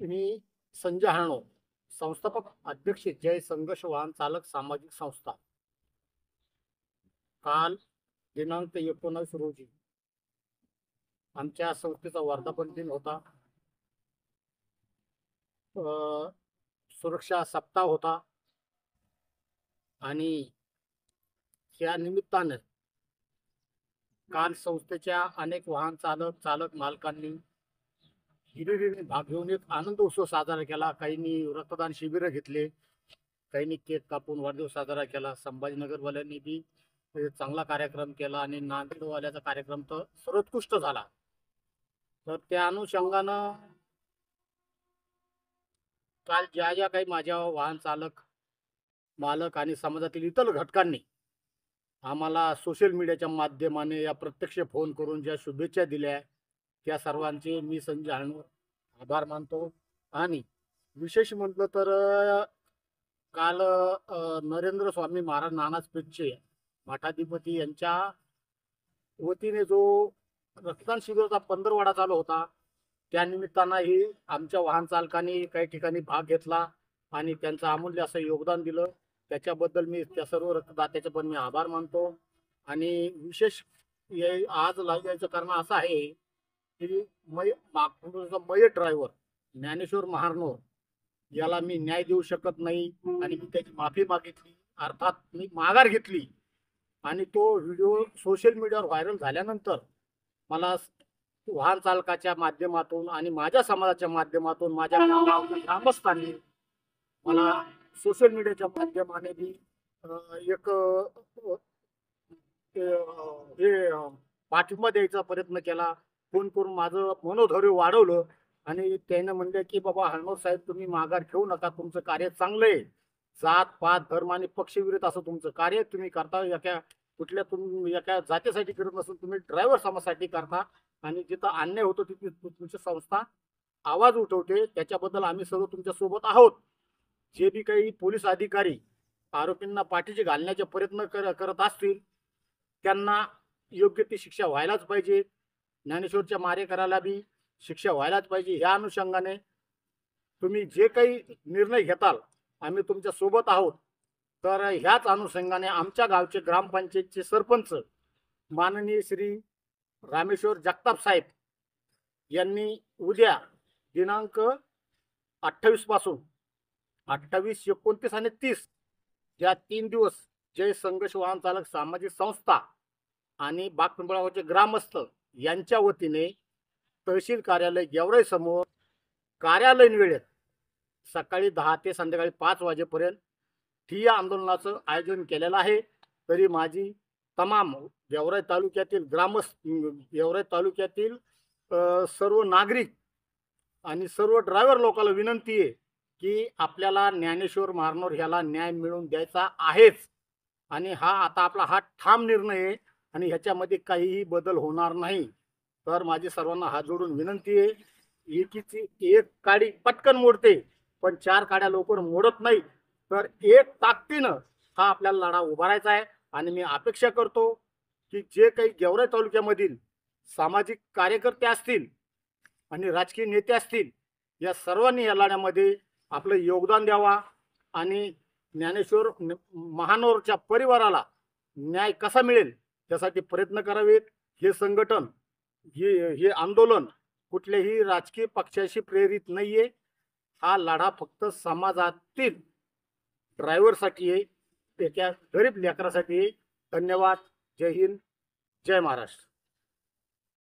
मी संजय हाणो, संस्थापक अध्यक्ष जय संघर्ष वाहन चालक सामाजिक संस्था. काल दिनांक 19 रोजी आमच्या संस्थेचा वर्धापन दिन होता. सुरक्षा सप्ताह होता आणि या निमित्तानं काल संस्थेच्या अनेक वाहन चालक मालकांनी हिरिरीने भाग घेऊन एक आनंद उत्सव साजरा केला. काहींनी रक्तदान शिबिर घेतले, काहींनी केक कापून वाढदिवस साजरा केला. संभाजीनगरवाल्यांनी बी चांगला कार्यक्रम केला आणि नांदेडवाल्याचा कार्यक्रम तर सर्वोत्कृष्ट झाला. तर त्या अनुषंगानं काल ज्या काही माझ्या वाहन चालक मालक आणि समाजातील इतर घटकांनी आम्हाला सोशल मीडियाच्या माध्यमाने या प्रत्यक्ष फोन करून ज्या शुभेच्छा दिल्या, त्या सर्वांचे मी संजय हाणो आभार मानतो. आणि विशेष म्हटलं तर काल नरेंद्र स्वामी महाराज नानासपेठचे मठाधिपती यांच्या वतीने जो रक्तदान शिबिराचा पंधरवडा चालू होता, त्या निमित्तानंही आमच्या वाहन चालकांनी काही ठिकाणी भाग घेतला आणि त्यांचं अमूल्य असं योगदान दिलं. त्याच्याबद्दल मी त्या सर्व रक्तदात्याचे पण मी आभार मानतो. आणि विशेष आज लाईव्ह यायचं कारण असं आहे की मय ड्रायव्हर ज्ञानेश्वर महानोर याला मी न्याय देऊ शकत नाही आणि मी त्याची माफी मागितली, अर्थात मी माघार घेतली. आणि तो व्हिडिओ सोशल मीडियावर व्हायरल झाल्यानंतर मला वाहन चालकाच्या माध्यमातून आणि माझ्या समाजाच्या माध्यमातून माझ्या ग्रामस्थांनी मला सोशल मीडियाच्या माध्यमाने बी एक पाठिंबा द्यायचा प्रयत्न केला. फोन करून माझं मनोधैर्य वाढवलं आणि त्यानं म्हणले की बाबा हाणोर साहेब, तुम्ही माघार घेऊ नका, तुमचं कार्य चांगलं आहे. जात पात धर्म आणि पक्षविरुद्ध असं तुमचं कार्य तुम्ही करता. तुम्ही एका जातीसाठी करत नसून तुम्ही ड्रायव्हर समाजासाठी करता आणि जिथं अन्याय होतो तिथे तुमची संस्था आवाज उठवते. त्याच्याबद्दल आम्ही सर्व तुमच्या सोबत आहोत. जे बी काही पोलीस अधिकारी आरोपींना पाठीशी घालण्याचे प्रयत्न करत असतील त्यांना योग्य ती शिक्षा व्हायलाच पाहिजे. ज्ञानेश्वरच्या मारेकराला बी शिक्षा व्हायलाच पाहिजे. या अनुषंगाने तुम्ही जे काही निर्णय घेताल आम्ही तुमच्या सोबत आहोत. तर ह्याच अनुषंगाने आमच्या गावचे ग्रामपंचायतचे सरपंच माननीय श्री रामेश्वर जगताप साहेब यांनी उद्या दिनांक 28 पासून 28, 29 आणि 30 या 3 दिवस जय संघर्ष वाहन चालक सामाजिक संस्था आणि बागपिंपळगावचे ग्रामस्थ यांच्या वतीने तहसील कार्यालय गेवराई समोर कार्यालयीन वेळेत सकाळी 10 ते संध्याकाळी 5 वाजेपर्यंत ठिय्या आंदोलनाचं आयोजन केलेलं आहे. तरी माझी तमाम गेवराई तालुक्यातील गेवराई तालुक्यातील सर्व नागरिक आणि सर्व ड्रायव्हर लोकांना विनंती आहे की आपल्याला ज्ञानेश्वर महानोर ह्याला न्याय मिळवून द्यायचा आहेच. आणि आता आपला ठाम निर्णय आहे आणि ह्याच्यामध्ये काहीही बदल होणार नाही. तर माझी सर्वांना हात जोडून विनंती आहे, एकीची एक काडी पटकन मोडते पण 4 काड्या लवकर मोडत नाही. तर एक ताकदीनं आपल्याला लढा उभारायचा आहे. आणि मी अपेक्षा करतो की जे काही गेवराई तालुक्यामधील सामाजिक कार्यकर्ते असतील आणि राजकीय नेते असतील, या सर्वांनी या लढ्यामध्ये आपलं योगदान द्यावा आणि ज्ञानेश्वर महानोरच्या परिवाराला न्याय कसा मिळेल त्यासाठी प्रयत्न करावेत. हे संघटन हे आंदोलन कुठल्याही राजकीय पक्षाशी प्रेरित नाहीये. हा लढा फक्त समाजातील ड्रायव्हरसाठी आहे, त्याच्या गरीब लेकरासाठी आहे. धन्यवाद. जय हिंद, जय महाराष्ट्र.